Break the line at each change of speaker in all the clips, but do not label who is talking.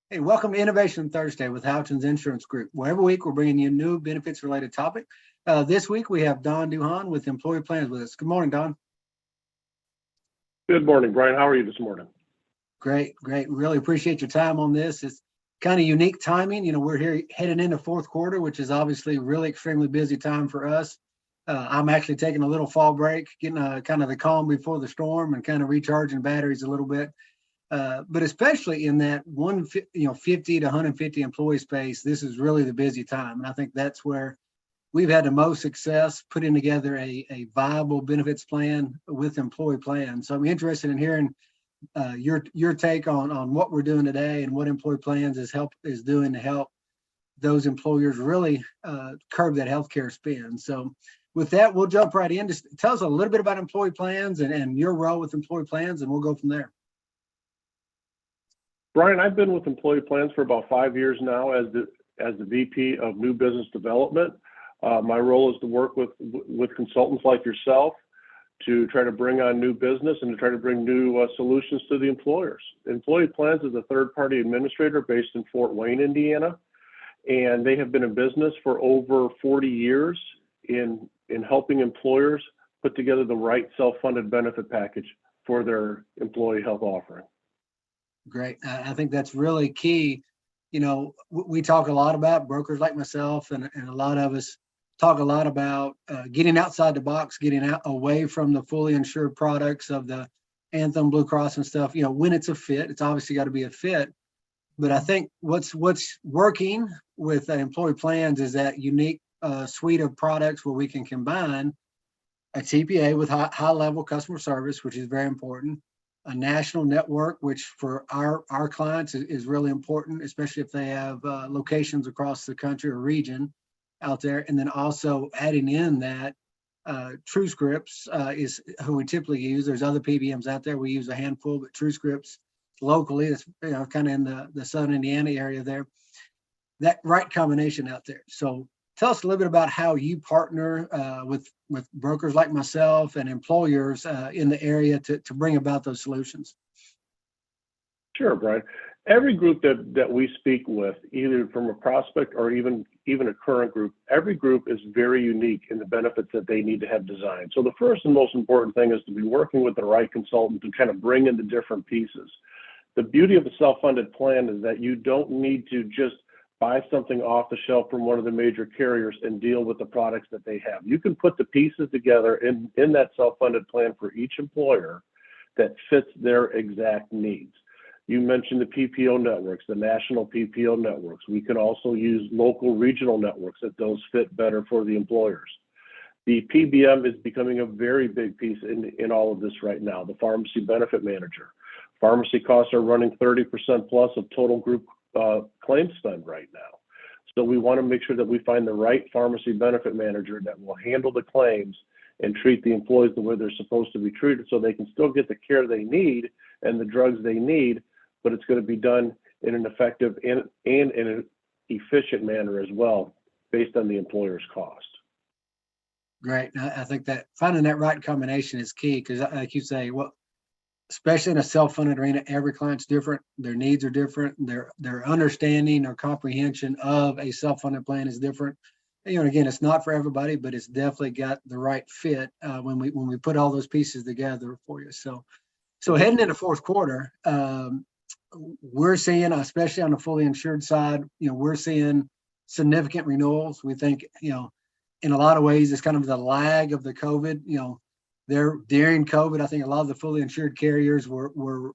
Hey, welcome to Innovation Thursday with Houghton's Insurance Group, where every week we're bringing you a new benefits-related topic. This week we have Don Duhan with Employee Plans with us. Good morning, Don.
Good morning, Brian. How are you this morning?
Great, great. We really appreciate your time on this. It's kind of unique timing. We're here heading into fourth quarter, which is obviously really extremely busy time for us. I'm actually taking a little fall break, getting kind of the calm before the storm and kind of recharging batteries a little bit. But especially in that 50 to 150 employee space, this is really the busy time. And I think that's where we've had the most success putting together a viable benefits plan with employee plans. So I'm interested in hearing your take on what we're doing today and what employee plans is doing to help those employers really curb that healthcare spend. So with that, we'll jump right in. Just tell us a little bit about employee plans and your role with employee plans, and we'll go from there.
Brian, I've been with Employee Plans for about 5 years now as the VP of New Business Development. My role is to work with consultants like yourself to try to bring on new business and to try to bring new solutions to the employers. Employee Plans is a third-party administrator based in Fort Wayne, Indiana, and they have been in business for over 40 years in helping employers put together the right self-funded benefit package for their employee health offering.
Great. I think that's really key. We talk a lot about brokers like myself, and a lot of us talk a lot about getting outside the box, getting out away from the fully insured products of the Anthem, Blue Cross and stuff. When it's a fit, it's obviously got to be a fit. But I think what's working with employee plans is that unique suite of products where we can combine a TPA with high level customer service, which is very important. A national network, which for our clients is really important, especially if they have locations across the country or region out there. And then also adding in that TrueScripts is who we typically use. There's other PBMs out there. We use a handful, but TrueScripts locally, it's kind of in the Southern Indiana area there. That right combination out there. So tell us a little bit about how you partner with brokers like myself and employers in the area to bring about those solutions.
Sure, Brian. Every group that we speak with, either from a prospect or even a current group, every group is very unique in the benefits that they need to have designed. So the first and most important thing is to be working with the right consultant to kind of bring in the different pieces. The beauty of a self-funded plan is that you don't need to just buy something off the shelf from one of the major carriers and deal with the products that they have. You can put the pieces together in that self-funded plan for each employer that fits their exact needs. You mentioned the PPO networks, the national PPO networks. We can also use local regional networks that those fit better for the employers. The PBM is becoming a very big piece in all of this right now, the pharmacy benefit manager. Pharmacy costs are running 30% plus of total group claim spend right now. So we want to make sure that we find the right pharmacy benefit manager that will handle the claims and treat the employees the way they're supposed to be treated so they can still get the care they need and the drugs they need, but it's going to be done in an effective and in an efficient manner as well, based on the employer's cost.
Great. I think that finding that right combination is key because, like you say, especially in a self-funded arena, every client's different. Their needs are different. Their understanding or comprehension of a self-funded plan is different. Again, it's not for everybody, but it's definitely got the right fit when we put all those pieces together for you. So heading into fourth quarter, we're seeing, especially on the fully insured side, we're seeing significant renewals. We think, in a lot of ways, it's kind of the lag of the COVID. During COVID, I think a lot of the fully insured carriers were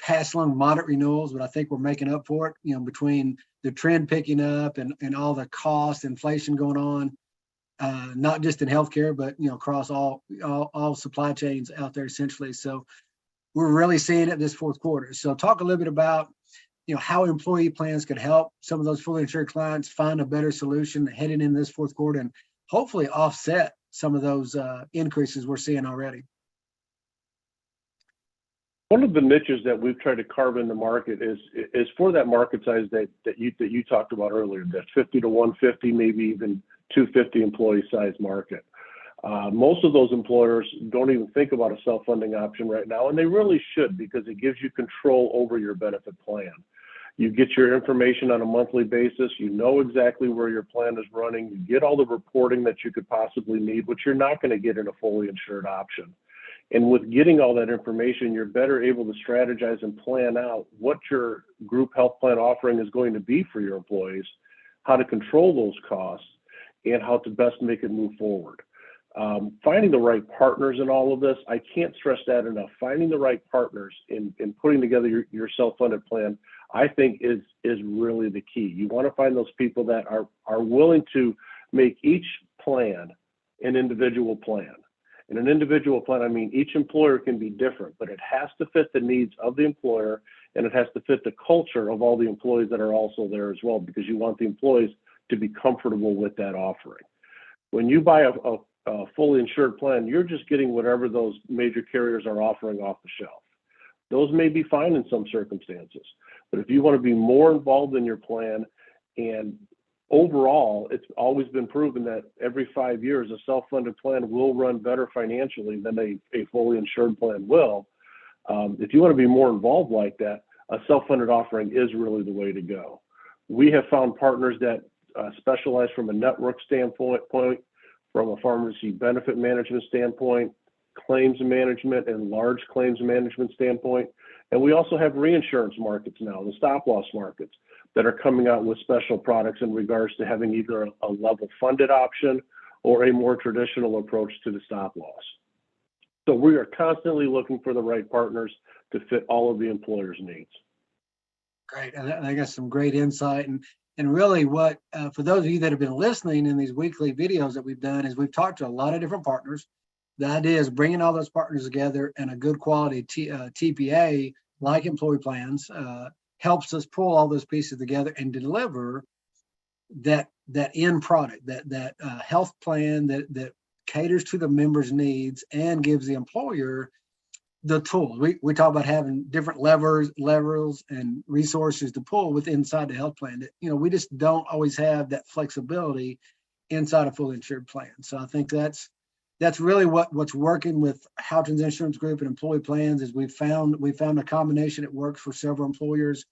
passing along moderate renewals, but I think we're making up for it, between the trend picking up and all the cost inflation going on, not just in healthcare, but, across all supply chains out there essentially. So we're really seeing it this fourth quarter. So talk a little bit about, how employee plans could help some of those fully insured clients find a better solution heading in this fourth quarter and hopefully offset some of those increases we're seeing already.
One of the niches that we've tried to carve in the market is for that market size that you talked about earlier, that 50 to 150, maybe even 250 employee size market. Most of those employers don't even think about a self-funding option right now, and they really should, because it gives you control over your benefit plan. You get your information on a monthly basis. You know exactly where your plan is running. You get all the reporting that you could possibly need, which you're not going to get in a fully insured option. And with getting all that information, you're better able to strategize and plan out what your group health plan offering is going to be for your employees, how to control those costs, and how to best make it move forward. Finding the right partners in all of this, I can't stress that enough. Finding the right partners in putting together your self-funded plan, I think is really the key. You want to find those people that are willing to make each plan an individual plan. In an individual plan, I mean each employer can be different, but it has to fit the needs of the employer, and it has to fit the culture of all the employees that are also there as well, because you want the employees to be comfortable with that offering. When you buy a fully insured plan, you're just getting whatever those major carriers are offering off the shelf. Those may be fine in some circumstances, but if you want to be more involved in your plan, and overall, it's always been proven that every 5 years, a self-funded plan will run better financially than a fully insured plan will. If you want to be more involved like that, a self-funded offering is really the way to go. We have found partners that specialize from a network standpoint, from a pharmacy benefit management standpoint, claims management and large claims management standpoint. And we also have reinsurance markets now, the stop loss markets, that are coming out with special products in regards to having either a level funded option or a more traditional approach to the stop loss. So we are constantly looking for the right partners to fit all of the employer's needs.
Great. I got some great insight. And really what, for those of you that have been listening in these weekly videos that we've done, is we've talked to a lot of different partners. The idea is bringing all those partners together, and a good quality TPA like employee plans helps us pull all those pieces together and deliver that end product, that health plan that caters to the member's needs and gives the employer the tools. We talk about having different levers and resources to pull with inside the health plan. We just don't always have that flexibility inside a fully insured plan. So I think that's really what's working with Houghton's Insurance Group and employee plans is we found a combination that works for several employers,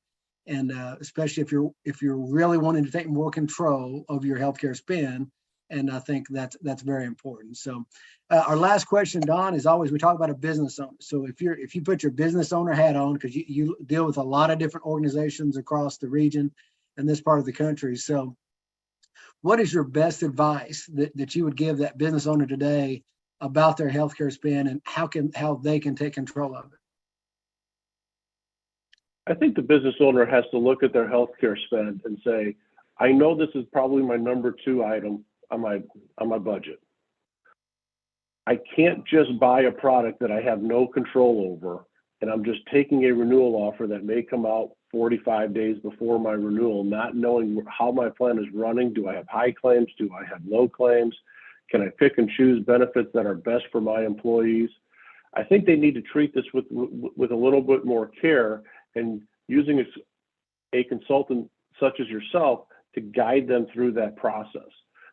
and especially if you're really wanting to take more control of your healthcare spend. And I think that's very important. So our last question, Don, is always, we talk about a business owner. So if you put your business owner hat on, because you deal with a lot of different organizations across the region and this part of the country. So what is your best advice that you would give that business owner today about their healthcare spend, and how they can take control of it?
I think the business owner has to look at their healthcare spend and say, I know this is probably my number 2 item on my budget. I can't just buy a product that I have no control over, and I'm just taking a renewal offer that may come out 45 days before my renewal, not knowing how my plan is running. Do I have high claims? Do I have low claims? Can I pick and choose benefits that are best for my employees? I think they need to treat this with a little bit more care, and using a consultant such as yourself to guide them through that process.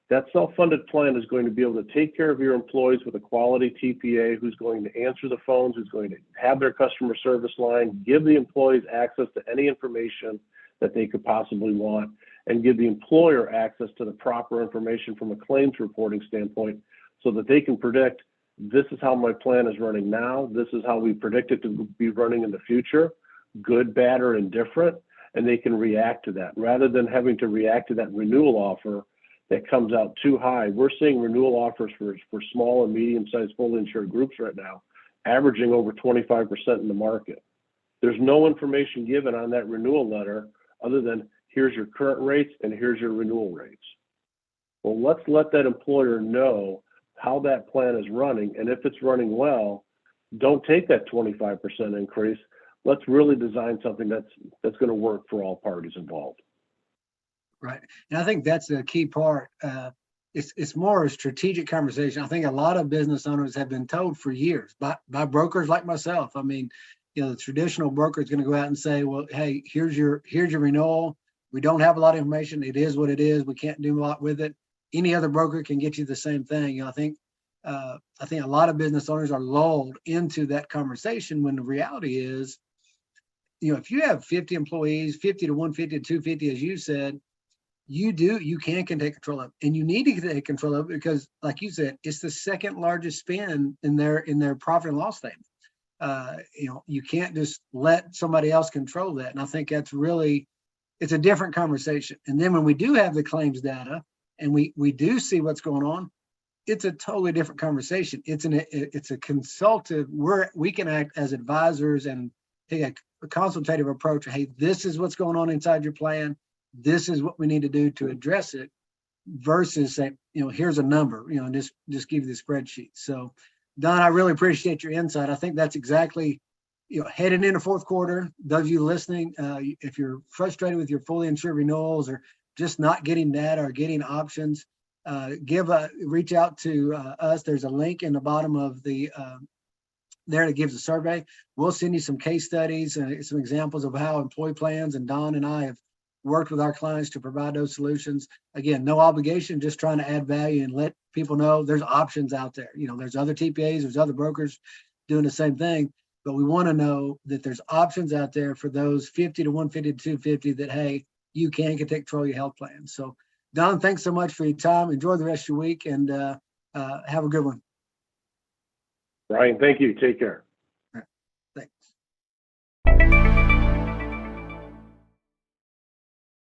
That self-funded plan is going to be able to take care of your employees with a quality TPA who's going to answer the phones, who's going to have their customer service line, give the employees access to any information that they could possibly want, and give the employer access to the proper information from a claims reporting standpoint, so that they can predict, this is how my plan is running now, this is how we predict it to be running in the future, good, bad, or indifferent, and they can react to that. Rather than having to react to that renewal offer that comes out too high. We're seeing renewal offers for small and medium-sized fully insured groups right now, averaging over 25% in the market. There's no information given on that renewal letter other than, here's your current rates and here's your renewal rates. Well, let's let that employer know how that plan is running, and if it's running well, don't take that 25% increase. Let's really design something that's going to work for all parties involved.
Right. And I think that's a key part. It's more a strategic conversation. I think a lot of business owners have been told for years by brokers like myself. I mean, the traditional broker is going to go out and say, well, hey, here's your renewal. We don't have a lot of information. It is what it is. We can't do a lot with it. Any other broker can get you the same thing. I think a lot of business owners are lulled into that conversation when the reality is, if you have 50 employees, 50 to 150 to 250, as you said, you can take control of it, and you need to take control of it because, like you said, it's the second largest spend in their profit and loss statement. You can't just let somebody else control that. And I think that's really, it's a different conversation. And then when we do have the claims data and we do see what's going on, it's a totally different conversation. It's a consultative, we can act as advisors and take a consultative approach. Hey, this is what's going on inside your plan. This is what we need to do to address it, versus say, here's a number, and just give you the spreadsheet. So Don, I really appreciate your insight. I think that's exactly, heading into fourth quarter, those of you listening, if you're frustrated with your fully insured renewals or just not getting data or getting options, reach out to us. There's a link in the bottom of the there that gives a survey. We'll send you some case studies and some examples of how employee plans and Don and I have worked with our clients to provide those solutions. Again, no obligation, just trying to add value and let people know there's options out there. There's other TPAs, there's other brokers doing the same thing, but we want to know that there's options out there for those 50 to 150 to 250 that, hey, you can take control of your health plan. So Don, thanks so much for your time. Enjoy the rest of your week and have a good one.
Brian, thank you. Take care.